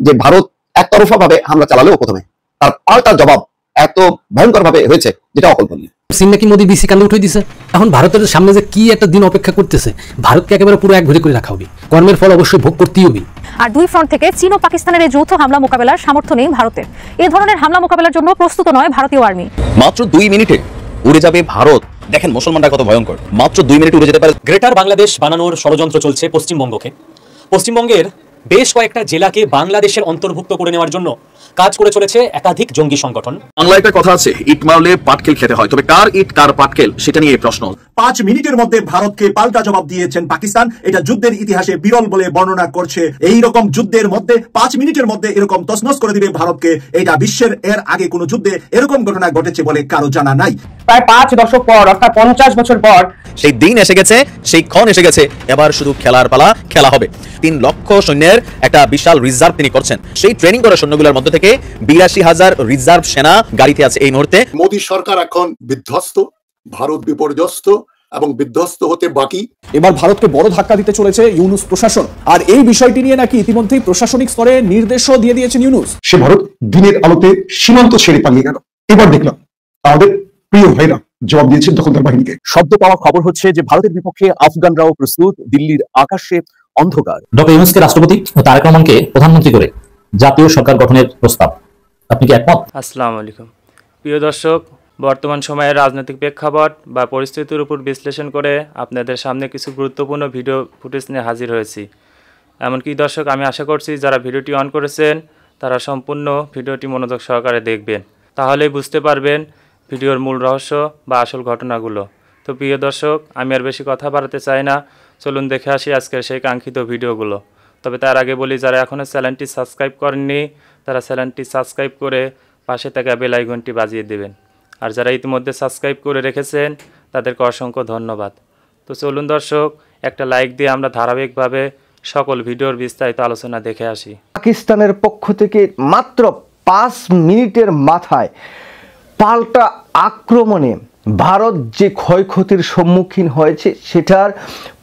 যে ভারত একতরফা ভাবে হামলা চালালেও প্রথমে তার পাল্টা জবাব এত ভয়ঙ্কর ভাবে হয়েছে যেটা অকল্পনীয়। চীন নাকি মোদি বিসি কান্দে উঠে দিছে। এখন ভারতের সামনে যে কি একটা দিন অপেক্ষা করতেছে, ভারতকে একেবারে পুরো এক ভরে করে রাখা হবে, কর্মের ফল অবশ্যই ভোগ করতেই হবে। আর দুই ফ্রন্ট থেকে চীন ও পাকিস্তানের এই যৌথ হামলা মোকাবেলার সামর্থ্য নেই ভারতের। এই ধরনের হামলা মোকাবেলার জন্য প্রস্তুত নয় ভারতীয় আর্মি। মাত্র 2 মিনিটে উড়ে যাবে ভারত। দেখেন মুসলমানরা কত ভয়ঙ্কর, মাত্র 2 মিনিটে উড়ে যেতে পারে। গ্রেটার বাংলাদেশ বানানোর ষড়যন্ত্র চলছে পশ্চিমবঙ্গকে। পশ্চিমবঙ্গের বেশ কয়েকটা জেলাকে বাংলাদেশের অন্তর্ভুক্ত করে নেওয়ার জন্য কাজ করে চলেছে একাধিক জঙ্গি সংগঠন। বাংলায় একটা কথা আছে, ইট মারলে পাটকেল খেতে হয়, তবে কার ইট কার পাটকেল সেটা নিয়ে প্রশ্ন। 5 মিনিটের মধ্যে ভারতকে পাল্টা জবাব দিয়েছেন পাকিস্তান। এটা যুদ্ধের ইতিহাসে বিরল বলে বর্ণনা করছে। এই রকম যুদ্ধের মধ্যে 5 মিনিটের মধ্যে এরকম তছনছ করে দিবে ভারতকে, এটা বিশ্বের এর আগে কোনো যুদ্ধে এরকম ঘটনা ঘটেছে বলে কারো জানা নাই। প্রায় 5 দশক পর, অর্থাৎ 50 বছর পর সেই দিন এসে গেছে, সেই ক্ষণ এসে গেছে। এবার শুধু খেলার পালা, খেলা হবে। 3 লক্ষ সৈন্যের একটা বিশাল রিজার্ভ তিনি করছেন। সেই ট্রেনিং করা সৈন্যগুলোর মধ্যে থেকে 82,000 রিজার্ভ সেনা গাড়িতে আছে এই মুহূর্তে। মোদী সরকার এখন বিধ্বস্ত, ভারত বিপর্যস্ত এবং বিধ্বস্ত হতে বাকি। এবার ভারতকে বড় ধাক্কা দিতে চলেছে ইউনুস প্রশাসন, আর এই বিষয়টি নিয়ে নাকি ইতিমধ্যেই প্রশাসনিক স্তরে নির্দেশও দিয়ে দিয়েছেন ইউনুস। সে ভারত দিনের আলোতে সীমান্ত ছেড়ে পালিয়ে গেল। এবার দেখলাম আমাদের প্রিয় ভাইরা জবাব দিয়েছেন দখলদার বাহিনীকে। শব্দ পাওয়া খবর হচ্ছে যে ভারতের বিপক্ষে আফগানরাও প্রস্তুত। দিল্লির আকাশে অন্ধকার। ডক্টর ইউনূসকে রাষ্ট্রপতি ও তারেক রহমানকে প্রধানমন্ত্রী করে জাতীয় সরকার গঠনের প্রস্তাব, আপনি কি একমত? আসসালামু আলাইকুম প্রিয় দর্শক, বর্তমান সময়ের রাজনৈতিক প্রেক্ষাপট বা পরিস্থিতির উপর বিশ্লেষণ করে আপনাদের সামনে কিছু গুরুত্বপূর্ণ ভিডিও ফুটেজ নিয়ে হাজির হয়েছি। এমনকি দর্শক, আমি আশা করছি যারা ভিডিওটি অন করেছেন তারা সম্পূর্ণ ভিডিওটি মনোযোগ সহকারে দেখবেন, তাহলেই বুঝতে পারবেন ভিডিওর মূল রহস্য বা আসল ঘটনাগুলো। তো প্রিয় দর্শক, আমি আর বেশি কথা বাড়াতে চাই না, চলুন দেখে আসি আজকের সেই কাঙ্ক্ষিত ভিডিওগুলো। তবে তার আগে বলি, যারা এখনও চ্যানেলটি সাবস্ক্রাইব করেননি তারা চ্যানেলটি সাবস্ক্রাইব করে পাশে থাকা বেল আইকনটি বাজিয়ে দেবেন। আর যারা ইতিমধ্যে সাবস্ক্রাইব করে রেখেছেন তাদেরকে অসংখ্য ধন্যবাদ। তো চলুন দর্শক, একটা লাইক দিয়ে আমরা ধারাবাহিকভাবে সকল ভিডিওর বিস্তারিত আলোচনা দেখে আসি। পাকিস্তানের পক্ষ থেকে মাত্র 5 মিনিটের মাথায় পাল্টা আক্রমণে ভারত যে ক্ষয়ক্ষতির সম্মুখীন হয়েছে সেটার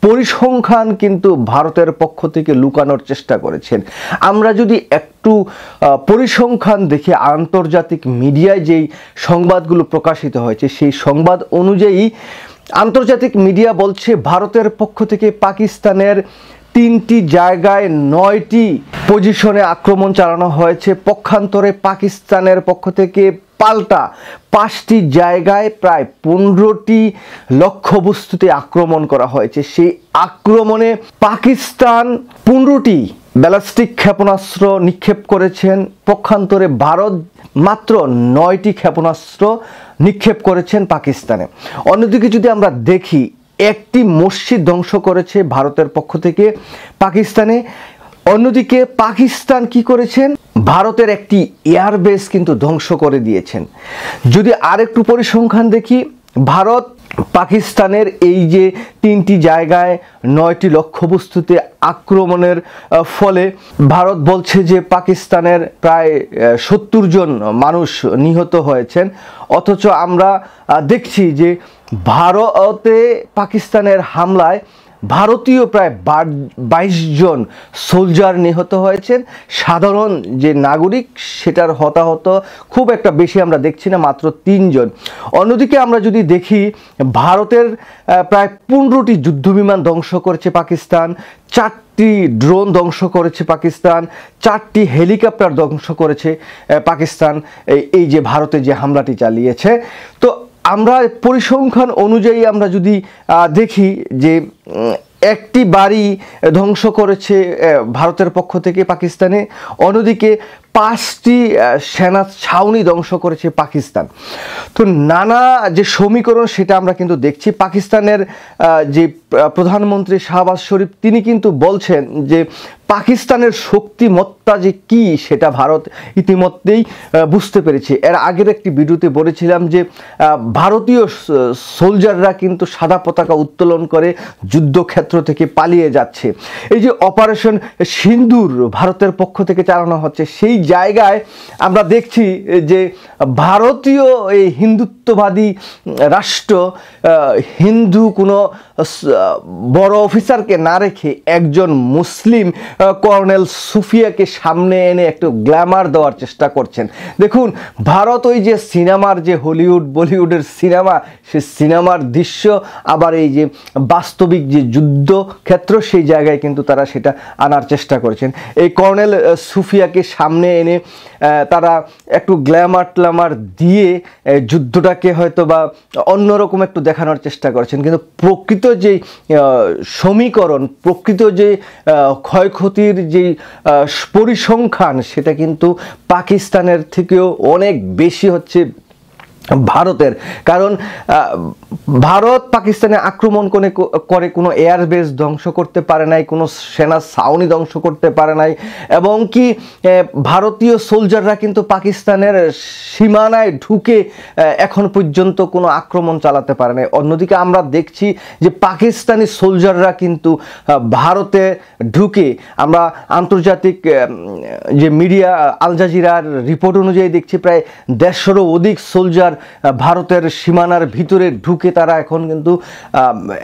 পরিসংখ্যান কিন্তু ভারতের পক্ষ থেকে লুকানোর চেষ্টা করেছেন। আমরা যদি একটু পরিসংখ্যান দেখে আন্তর্জাতিক মিডিয়ায় যেই সংবাদগুলো প্রকাশিত হয়েছে সেই সংবাদ অনুযায়ী আন্তর্জাতিক মিডিয়া বলছে ভারতের পক্ষ থেকে পাকিস্তানের 3টি জায়গায় 9টি পজিশনে আক্রমণ চালানো হয়েছে। পক্ষান্তরে পাকিস্তানের পক্ষ থেকে পাল্টা 5টি জায়গায় প্রায় 15টি লক্ষ্যবস্তুতে আক্রমণ করা হয়েছে। সেই আক্রমণে পাকিস্তান 15টি ব্যালিস্টিক ক্ষেপণাস্ত্র নিক্ষেপ করেছেন, পক্ষান্তরে ভারত মাত্র 9টি ক্ষেপণাস্ত্র নিক্ষেপ করেছেন পাকিস্তানে। অন্যদিকে যদি আমরা দেখি, একটি মসজিদ ধ্বংস করেছে ভারতের পক্ষ থেকে পাকিস্তানে। অন্যদিকে পাকিস্তান কি করেছেন, ভারতের একটি এয়ারবেস কিন্তু ধ্বংস করে দিয়েছেন। যদি আরেকটু পরিসংখ্যান দেখি, ভারত পাকিস্তানের এই যে 3টি জায়গায় 9টি লক্ষ্যবস্তুতে আক্রমণের ফলে ভারত বলছে যে পাকিস্তানের প্রায় 70 জন মানুষ নিহত হয়েছেন, অথচ আমরা দেখছি যে ভারতে পাকিস্তানের হামলায় ভারতীয় প্রায় 22 জন সোলজার নিহত হয়েছেন। সাধারণ যে নাগরিক সেটার হতাহত খুব একটা বেশি আমরা দেখছি না, মাত্র 3 জন। অন্যদিকে আমরা যদি দেখি, ভারতের প্রায় 15টি যুদ্ধবিমান ধ্বংস করেছে পাকিস্তান, 4টি ড্রোন ধ্বংস করেছে পাকিস্তান, 4টি হেলিকপ্টার ধ্বংস করেছে পাকিস্তান এই যে ভারতে যে হামলাটি চালিয়েছে। তো আমরা পরিসংখ্যান অনুযায়ী আমরা যদি দেখি যে একটি বাড়ি ধ্বংস করেছে ভারতের পক্ষ থেকে পাকিস্তানে, অন্যদিকে 5টি সেনা ছাউনি ধ্বংস করেছে পাকিস্তান। তো নানা যে সমীকরণ সেটা আমরা কিন্তু দেখছি। পাকিস্তানের যে প্রধানমন্ত্রী শাহবাজ শরীফ তিনি কিন্তু বলছেন যে পাকিস্তানের শক্তিমত্তা যে কি সেটা ভারত ইতিমধ্যেই বুঝতে পেরেছে। এর আগের একটি ভিডিওতে বলেছিলাম যে ভারতীয় সোলজাররা কিন্তু সাদা পতাকা উত্তোলন করে যুদ্ধক্ষেত্র থেকে পালিয়ে যাচ্ছে। এই যে অপারেশন সিন্দুর ভারতের পক্ষ থেকে চালানো হচ্ছে, সেই জায়গায় আমরা দেখছি যে ভারতীয় এই হিন্দুত্ববাদী রাষ্ট্র হিন্দু কোনো বড় অফিসারকে না রেখে একজন মুসলিম কর্নেল সুফিয়াকে সামনে এনে একটু গ্ল্যামার দেওয়ার চেষ্টা করছেন। দেখুন, ভারত ওই যে সিনেমার যে হলিউড বলিউডের সিনেমা, সে সিনেমার দৃশ্য আবার এই যে বাস্তবিক যে যুদ্ধক্ষেত্র, সেই জায়গায় কিন্তু তারা সেটা আনার চেষ্টা করেছেন। এই কর্নেল সুফিয়াকে সামনে এনে তারা একটু গ্ল্যামার ট্ল্যামার দিয়ে যুদ্ধটাকে হয়তো বা অন্যরকম একটু দেখানোর চেষ্টা করেছেন, কিন্তু প্রকৃত যে সমীকরণ, প্রকৃত যে ক্ষয়ক্ষতির যে পরিসংখ্যান, সেটা কিন্তু পাকিস্তানের থেকেও অনেক বেশি হচ্ছে ভারতের। কারণ ভারত পাকিস্তানে আক্রমণ করে কোনো এয়ারবেস ধ্বংস করতে পারে নাই, কোনো সেনা ছাউনি ধ্বংস করতে পারে নাই, এবং কি ভারতীয় সোলজাররা কিন্তু পাকিস্তানের সীমানায় ঢুকে এখন পর্যন্ত কোনো আক্রমণ চালাতে পারে নাই। অন্যদিকে আমরা দেখছি যে পাকিস্তানি সোলজাররা কিন্তু ভারতে ঢুকে, আমরা আন্তর্জাতিক যে মিডিয়া আল জাজিরার রিপোর্ট অনুযায়ী দেখছি প্রায় 150-রও অধিক সোলজার ভারতের সীমানার ভিতরে ঢুকে তারা এখন কিন্তু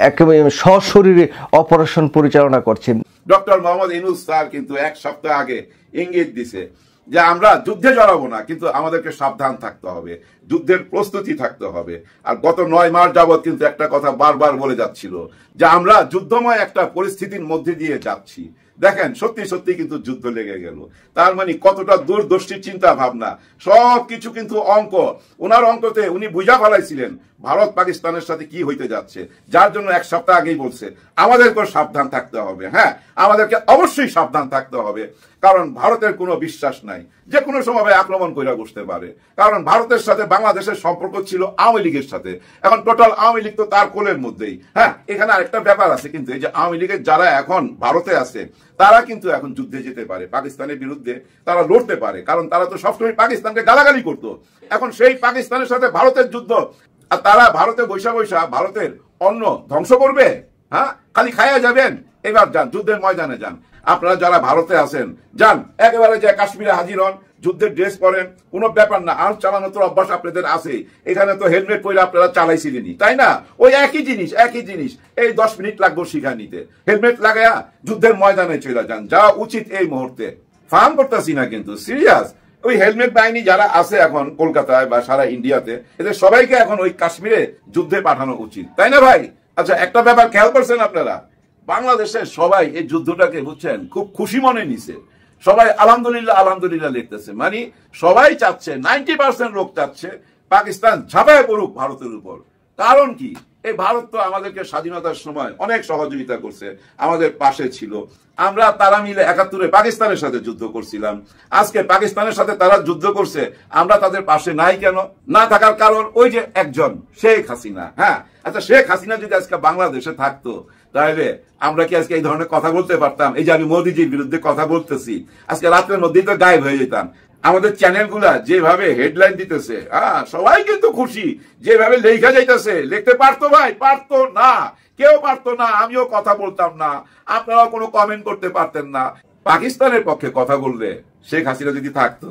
একেবারে সশরীরে অপারেশন পরিচালনা করছেন। ডক্টর মোহাম্মদ ইউনূস স্যার কিন্তু এক সপ্তাহ আগে ইঙ্গিত দিছে যে আমরা যুদ্ধে জড়াবো না, কিন্তু আমাদেরকে সাবধান থাকতে হবে, যুদ্ধের প্রস্তুতি থাকতে হবে। আর গত 9 মাস যাবৎ কিন্তু একটা কথা বারবার বলে যাচ্ছিল যে আমরা যুদ্ধময় একটা পরিস্থিতির মধ্যে দিয়ে যাচ্ছি। দেখেন, সত্যি সত্যি কিন্তু যুদ্ধ লেগে গেল। তার মানে কতটা দূরদর্শী চিন্তা ভাবনা, সব কিছু কিন্তু অঙ্ক, ওনার অঙ্কতে উনি বুঝা ফেলাইছিলেন ভারত পাকিস্তানের সাথে কি হইতে যাচ্ছে, যার জন্য এক সপ্তাহ আগেই বলছে আমাদেরকেও সাবধান থাকতে হবে। হ্যাঁ, আমাদেরকে অবশ্যই সাবধান থাকতে হবে, কারণ ভারতের কোনো বিশ্বাস নাই, যে কোনো সময় আক্রমণ করে বসতে পারে। কারণ ভারতের সাথে বাংলাদেশের সম্পর্ক ছিল আওয়ামী লীগের সাথে, এখন টোটাল আওয়ামী লীগ তো তার কোলের মধ্যেই। হ্যাঁ, এখানে আরেকটা ব্যাপার আছে, কিন্তু এই যে আওয়ামী লীগের যারা এখন ভারতে আছে, তারা কিন্তু এখন যুদ্ধে যেতে পারে, পাকিস্তানের বিরুদ্ধে তারা লড়তে পারে, কারণ তারা তো সবসময় পাকিস্তানকে গালাগালি করতো। এখন সেই পাকিস্তানের সাথে ভারতের যুদ্ধ, আর তারা ভারতে বৈশা বৈশা ভারতের অন্ন ধ্বংস করবে। হ্যাঁ, খালি খাইয়া যাবেন। এবার যান, যুদ্ধের ময়দানে যান। আপনারা যারা ভারতে আছেন, যান, একেবারে যে কাশ্মীরে হাজির হন, যুদ্ধের ড্রেস পরেন, কোনো ব্যাপার না। আর চালানো তো অভ্যাস আপনাদের আছে, এখানে তো হেলমেট পরে আপনারা চালাইছিলেনই, তাই না? ওই একই জিনিস। এই 10 মিনিট লাগবে শিখা নিতে। হেলমেট লাগায়া যুদ্ধের ময়দানে চলে যান, যা উচিত এই মুহূর্তে। ফার্ম করতেছি না, কিন্তু সিরিয়াস। ওই হেলমেট বাহিনী যারা আছে এখন কলকাতায় বা সারা ইন্ডিয়াতে, এদের সবাইকে এখন ওই কাশ্মীরে যুদ্ধে পাঠানো উচিত, তাই না ভাই? আচ্ছা, একটা ব্যাপার খেয়াল করছেন আপনারা, বাংলাদেশের সবাই এই যুদ্ধটাকে বুঝছেন খুব খুশি মনে নিছে। সবাই আলহামদুলিল্লাহ আলহামদুলিল্লাহ লিখতেছে, মানে সবাই চাচ্ছে, 90% লোক চাচ্ছে পাকিস্তান ঝাঁপায় পড়ুক ভারতের উপর। কারণ কি, এই ভারত তো আমাদেরকে স্বাধীনতার সময় অনেক সহযোগিতা করছে, আমাদের পাশে ছিল। আমরা তারা মিলে 71-এ পাকিস্তানের সাথে যুদ্ধ করছিলাম। আজকে পাকিস্তানের সাথে তারা যুদ্ধ করছে, আমরা তাদের পাশে নাই কেন? না থাকার কারণ ওই যে একজন শেখ হাসিনা। হ্যাঁ, আচ্ছা, শেখ হাসিনা যদি আজকে বাংলাদেশে থাকতো, তাহলে আমরা কি আজকে এই ধরনের কথা বলতে পারতাম? এই যে আমি মোদিজির বিরুদ্ধে কথা বলতেছি, আজকে রাত্রের মধ্যেই তো গায়েব হয়ে যেতাম। আমাদের চ্যানেলগুলা যেভাবে হেডলাইন দিতেছে, সবাই কিন্তু খুশি, যেভাবে লেখা যাইতেছে। লিখতে পারতো ভাই? পারতো না, কেউ পারতো না। আমিও কথা বলতাম না, আপনারাও কোনো কমেন্ট করতে পারতেন না। পাকিস্তানের পক্ষে কথা বললে শেখ হাসিনা যদি থাকতো,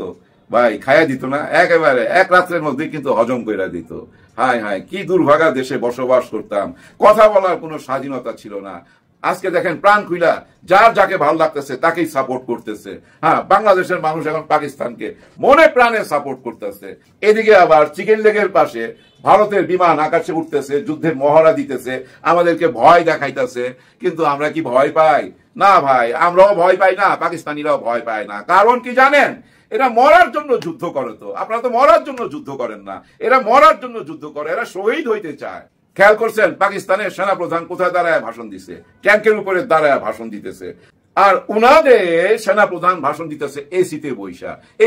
ভাই খায়া দিত না, একেবারে এক রাত্রের মধ্যে কিন্তু হজম করে দিত। হায় হায়, কি দুর্ভাগা দেশে বসবাস করতাম, কথা বলার কোনো স্বাধীনতা ছিল না। আজকে দেখেন, প্রাণ খুইলা যার যাকে ভালো লাগতেছে তাকেই সাপোর্ট করতেছে। হ্যাঁ, বাংলাদেশের মানুষ এখন পাকিস্তানকে মনে প্রাণে সাপোর্ট করতেছে। এদিকে আবার চিকেন লেগের পাশে ভারতের বিমান আকাশে উঠতেছে, যুদ্ধের মহড়া দিতেছে, আমাদেরকে ভয় দেখাইতেছে। কিন্তু আমরা কি ভয় পাই? না ভাই, আমরাও ভয় পাই না, পাকিস্তানিরাও ভয় পায় না। কারণ কি জানেন? এরা মরার জন্য যুদ্ধ করে। তো আপনারা তো মরার জন্য যুদ্ধ করেন না, এরা মরার জন্য যুদ্ধ করে, এরা শহীদ হইতে চায়। খেয়াল করছেন পাকিস্তানের সেনাপ্রধান কোথায় দাঁড়ায় ভাষণ দিছে? ট্যাঙ্কের উপরে দাঁড়ায় ভাষণ দিতেছে। আর উনাদের সেনাপ্রধান ভাষণ দিতেছে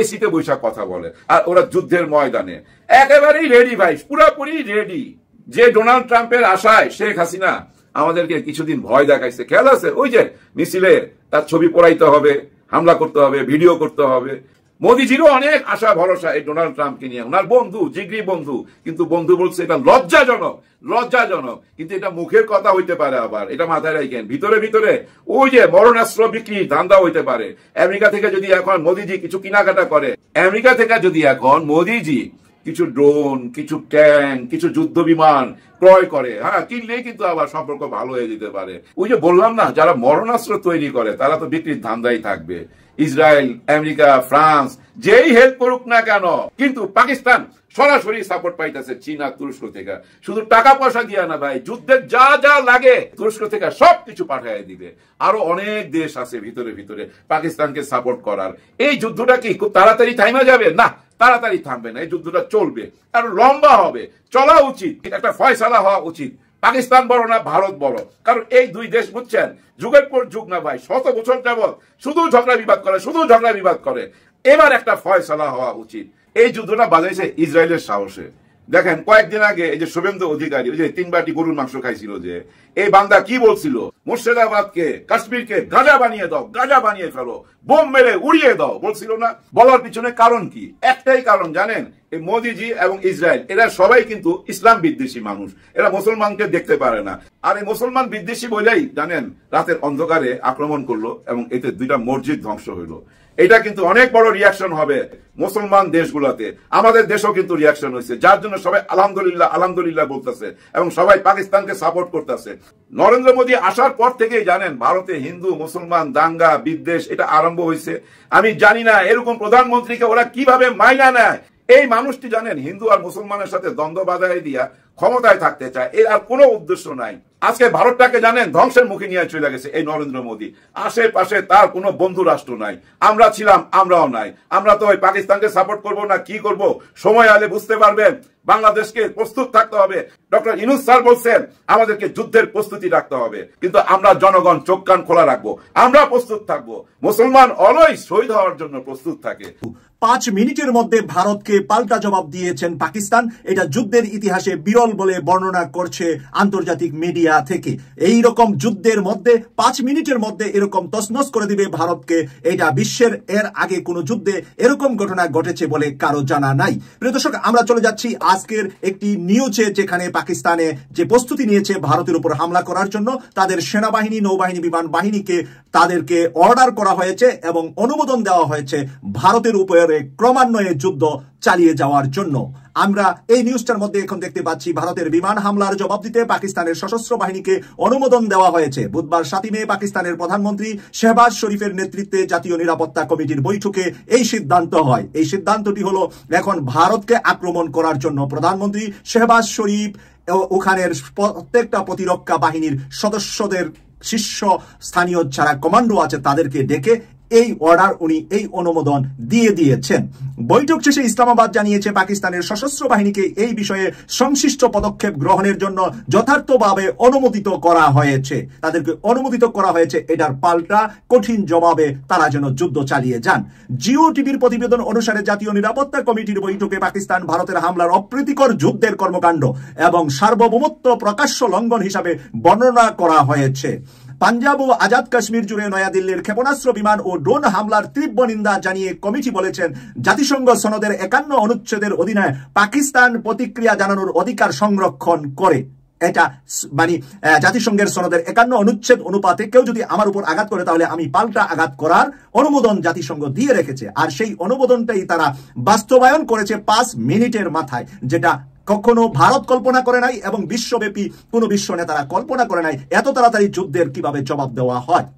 এসিতে বৈশা কথা বলে। আর ওরা যুদ্ধের ময়দানে একেবারেই রেডি ভাই, পুরাপুরি রেডি। যে ডোনাল্ড ট্রাম্পের আশায় শেখ হাসিনা আমাদেরকে কিছুদিন ভয় দেখাইছে, খেয়াল আছে? ওই যে মিছিলে তার ছবি পড়াইতে হবে, হামলা করতে হবে, ভিডিও করতে হবে। মোদিজিরও অনেক আশা ভরসা এই ডোনাল্ড ট্রাম্পকে নিয়ে, ওনার বন্ধু, জিগরি বন্ধু। কিন্তু বন্ধু বলছে এটা লজ্জাজনক। কিন্তু এটা মুখের কথা হইতে পারে, আবার এটা মাথায় রাখেন, ভিতরে ভিতরে ওই যে মরণাস্ত্র বিক্রি ধান্দা হইতে পারে। আমেরিকা থেকে যদি এখন মোদিজি কিছু কেনাকাটা করে, আমেরিকা থেকে যদি এখন মোদিজি কিছু ড্রোন, কিছু ট্যাঙ্ক, কিছু যুদ্ধ বিমান ক্রয় করে, হ্যাঁ, কিনলেই কিন্তু আবার সম্পর্ক ভালো হয়ে যেতে পারে। ওই যে বললাম না, যারা মরণাস্ত্র তৈরি করে তারা তো বিক্রির ধান্দাই থাকবে। ইসরায়েল, আমেরিকা, ফ্রান্স যেই হেল্প করুক না কেন, কিন্তু পাকিস্তান সরাসরি সাপোর্ট পাইতেছে চীন আর তুরস্ক থেকে। শুধু টাকা পয়সা দিয়া না ভাই, যুদ্ধের যা যা লাগে তুরস্ক থেকে সবকিছু পাঠিয়ে দিবে। আরো অনেক দেশ আছে ভিতরে ভিতরে পাকিস্তানকে সাপোর্ট করার। এই যুদ্ধটা কি খুব তাড়াতাড়ি থাইমা যাবে? না, তাড়াতাড়ি থামবে না। এই যুদ্ধটা চলবে, আরো লম্বা হবে, চলা উচিত, একটা ফয়সালা হওয়া উচিত। পাকিস্তান বড় না ভারত বড়, কারণ এই দুই দেশ বুঝছেন যুগের পর যুগ না ভাই, শত বছর যাবৎ শুধু ঝগড়া বিবাদ করে, শুধু ঝগড়া বিবাদ করে। এবার একটা ফয়সালা হওয়া উচিত। এই যুদ্ধটা বাজাইছে ইসরায়েলের সাহসে। দেখেন কয়েকদিন আগে এই যে শুভেন্দু অধিকারী ওই যে 3 বাটি গরুর মাংস খাইছিল, যে এই বান্দা কি বলছিল, মুর্শিদাবাদকে, কাশ্মীরকে গাজা বানিয়ে দাও, গাজা বানিয়ে ফেলো, বোম মেরে উড়িয়ে দাও বলছিল না? বলার পিছনে কারণ কি? একটাই কারণ জানেন, এই মোদিজি এবং ইসরায়েল এরা সবাই কিন্তু ইসলাম বিদ্বেষী মানুষ, এরা মুসলমানকে দেখতে পারে না। আর এই মুসলমান বিদ্বেষী বলেই জানেন রাতের অন্ধকারে আক্রমণ করলো এবং এতে 2টা মসজিদ ধ্বংস হইলো। এটা কিন্তু অনেক বড় রিয়াকশন হবে মুসলমান দেশগুলোতে। আমাদের দেশেও কিন্তু রিয়াকশন হয়েছে, যার জন্য সবাই আলহামদুলিল্লাহ আলহামদুলিল্লাহ বলতেছে এবং সবাই পাকিস্তানকে সাপোর্ট করতেছে। নরেন্দ্র মোদী আসার পর থেকেই জানেন ভারতে হিন্দু মুসলমান দাঙ্গা বিদ্বেষ এটা আরম্ভ হয়েছে। আমি জানি না এরকম প্রধানমন্ত্রীকে ওরা কিভাবে মাইনা নেয়। এই মানুষটি জানেন হিন্দু আর মুসলমানের সাথে দ্বন্দ্ব বাধায় দিয়া ক্ষমতায় থাকতে চায়, এর আর কোনো উদ্দেশ্য নাই। আজকে ভারতটাকে জানেন ধ্বংসের মুখে নিয়ে চলে গেছে এই নরেন্দ্র মোদী। আশেপাশে তার কোনো বন্ধু রাষ্ট্র নাই, আমরা ছিলাম, আমরাও নাই। আমরা তো ওই পাকিস্তানকে সাপোর্ট করব না কি করব, সময় আলে বুঝতে পারবেন। বাংলাদেশকে প্রস্তুত থাকতে হবে। ডক্টর ইউনূস স্যার বলছেন আমাদেরকে যুদ্ধের প্রস্তুতি রাখতে হবে, কিন্তু আমরা জনগণ চোখ কান খোলা রাখবো, আমরা প্রস্তুত থাকবো। মুসলমান অলওয়েজ শহীদ হওয়ার জন্য প্রস্তুত থাকে। 5 মিনিটের মধ্যে ভারতকে পাল্টা জবাব দিয়েছেন পাকিস্তান। এটা যুদ্ধের ইতিহাসে বিরল বলে বর্ণনা করছে আন্তর্জাতিক মিডিয়া থেকে। এই রকম যুদ্ধের মধ্যে 5 মিনিটের মধ্যে এরকম তছনছ করে দিবে ভারতকে, এটা বিশ্বের এর আগে কোনো যুদ্ধে এরকম ঘটনা ঘটেছে বলে কারো জানা নাই। প্রিয় দর্শক, আমরা চলে যাচ্ছি আজকের একটি নিউজে, যেখানে পাকিস্তানে যে প্রস্তুতি নিয়েছে ভারতের উপর হামলা করার জন্য, তাদের সেনাবাহিনী, নৌবাহিনী, বিমান বাহিনীকে তাদেরকে অর্ডার করা হয়েছে এবং অনুমোদন দেওয়া হয়েছে ভারতের উপরে ক্রমান্বয়ে যুদ্ধ চালিয়ে যাওয়ার জন্য। আমরা এই নিউজটার মধ্যে এখন দেখতে পাচ্ছি ভারতের বিমান হামলার জবাব দিতে পাকিস্তানের সশস্ত্র বাহিনীকে অনুমোদন দেওয়া হয়েছে। বুধবার 7 মে পাকিস্তানের প্রধানমন্ত্রী শেহবাজ শরীফের নেতৃত্বে জাতীয় নিরাপত্তা কমিটির বৈঠকে এই সিদ্ধান্ত হয়। এই সিদ্ধান্তটি হলো এখন ভারতকে আক্রমণ করার জন্য প্রধানমন্ত্রী শেহবাজ শরীফ ওখানের প্রত্যেকটা প্রতিরক্ষা বাহিনীর সদস্যদের, শীর্ষ স্থানীয় যারা কমান্ডো আছে তাদেরকে ডেকে এই অর্ডার, উনি এই অনুমোদন দিয়ে দিয়েছেন। বৈঠক শেষে ইসলামাবাদ জানিয়েছে পাকিস্তানের সশস্ত্র বাহিনীকে এই বিষয়ে সংশ্লিষ্ট পদক্ষেপ গ্রহণের জন্য যথার্থভাবে অনুমোদিত করা হয়েছে, তাদেরকে অনুমোদিত করা হয়েছে এটার পাল্টা কঠিন জবাবে তারা যেন যুদ্ধ চালিয়ে যান। জিও টিভির প্রতিবেদন অনুসারে জাতীয় নিরাপত্তা কমিটির বৈঠকে পাকিস্তান ভারতের হামলার অপ্রীতিকর যুদ্ধের কর্মকাণ্ড এবং সার্বভৌমত্ব প্রকাশ্য লঙ্ঘন হিসাবে বর্ণনা করা হয়েছে। পাঞ্জাব ও আজাদ কাশ্মীর জুড়ে নয়াদিল্লির ক্ষেপণাস্ত্র, বিমান ও ড্রোন হামলার তীব্র নিন্দা জানিয়ে কমিটি বলেছেন জাতিসংঘ সনদের 51 অনুচ্ছেদের অধীনে পাকিস্তান প্রতিক্রিয়া জানানোর অধিকার সংরক্ষণ করে। এটা মানে জাতিসংঘের সনদের 51 অনুচ্ছেদ অনুপাতে কেউ যদি আমার উপর আঘাত করে তাহলে আমি পাল্টা আঘাত করার অনুমোদন জাতিসংঘ দিয়ে রেখেছে। আর সেই অনুমোদনটাই তারা বাস্তবায়ন করেছে 5 মিনিটের মাথায়, যেটা কখনো ভারত কল্পনা করে নাই এবং বিশ্বব্যাপী কোনো বিশ্ব নেতারা কল্পনা করে নাই এত তাড়াতাড়ি যুদ্ধের কিভাবে জবাব দেওয়া হয়।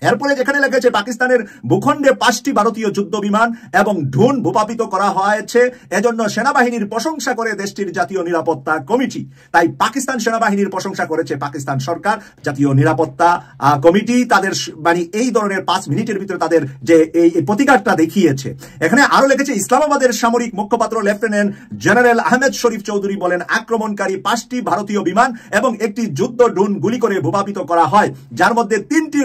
এরপরে যেখানে লেগেছে পাকিস্তানের ভূখণ্ডে 5টি ভারতীয় যুদ্ধ বিমান এবং ড্রোন ভূপাতিত করা হয়েছে, এজন্য সেনাবাহিনীর প্রশংসা করে দেশটির জাতীয় নিরাপত্তা কমিটি। তাই পাকিস্তান সেনাবাহিনীর প্রশংসা করেছে পাকিস্তান সরকার, জাতীয় নিরাপত্তা কমিটি তাদের মানে এই ধরনের 5 মিনিটের ভিতরে তাদের যে এই প্রতিকারটা দেখিয়েছে। এখানে আরো লেগেছে ইসলামাবাদের সামরিক মুখপাত্র লেফটেন্যান্ট জেনারেল আহমেদ শরীফ চৌধুরী বলেন আক্রমণকারী 5টি ভারতীয় বিমান এবং একটি যুদ্ধ ড্রোন গুলি করে ভূপাতিত করা হয়, যার মধ্যে 3টি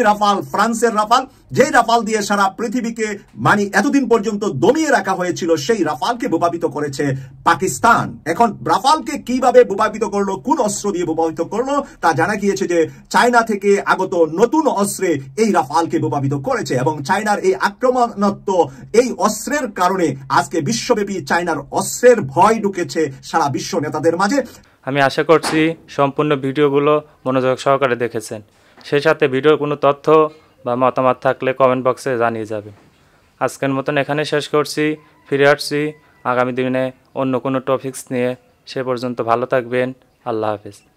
রাফাল ফ্রান্সের রাফাল, যেই রাফাল দিয়ে সারা পৃথিবীকে মানে এতদিন পর্যন্ত দমিয়ে রাখা হয়েছিল, সেই রাফালকে ভূপাতিত করেছে পাকিস্তান। এখন রাফালকে কিভাবে ভূপাতিত করলো, কোন অস্ত্র দিয়ে ভূপাতিত করলো তা জানা গিয়েছে যে চায়না থেকে আগত নতুন অস্ত্রে এই রাফালকে ভূপাতিত করেছে এবং চায়নার এই আক্রমণাত্মক এই অস্ত্রের কারণে আজকে বিশ্বব্যাপী চায়নার অস্ত্রের ভয় ঢুকেছে সারা বিশ্ব নেতাদের মাঝে। আমি আশা করছি সম্পূর্ণ ভিডিওগুলো মনোযোগ সহকারে দেখেছেন। সেই সাথে ভিডিওর কোনো তথ্য বা মতামত থাকলে কমেন্ট বক্সে জানিয়ে যাবেন। আজকের মতন এখানে শেষ করছি, ফিরে আসছি আগামী দিনে অন্য কোনো টপিকস নিয়ে। সে পর্যন্ত ভালো থাকবেন। আল্লাহ হাফেজ।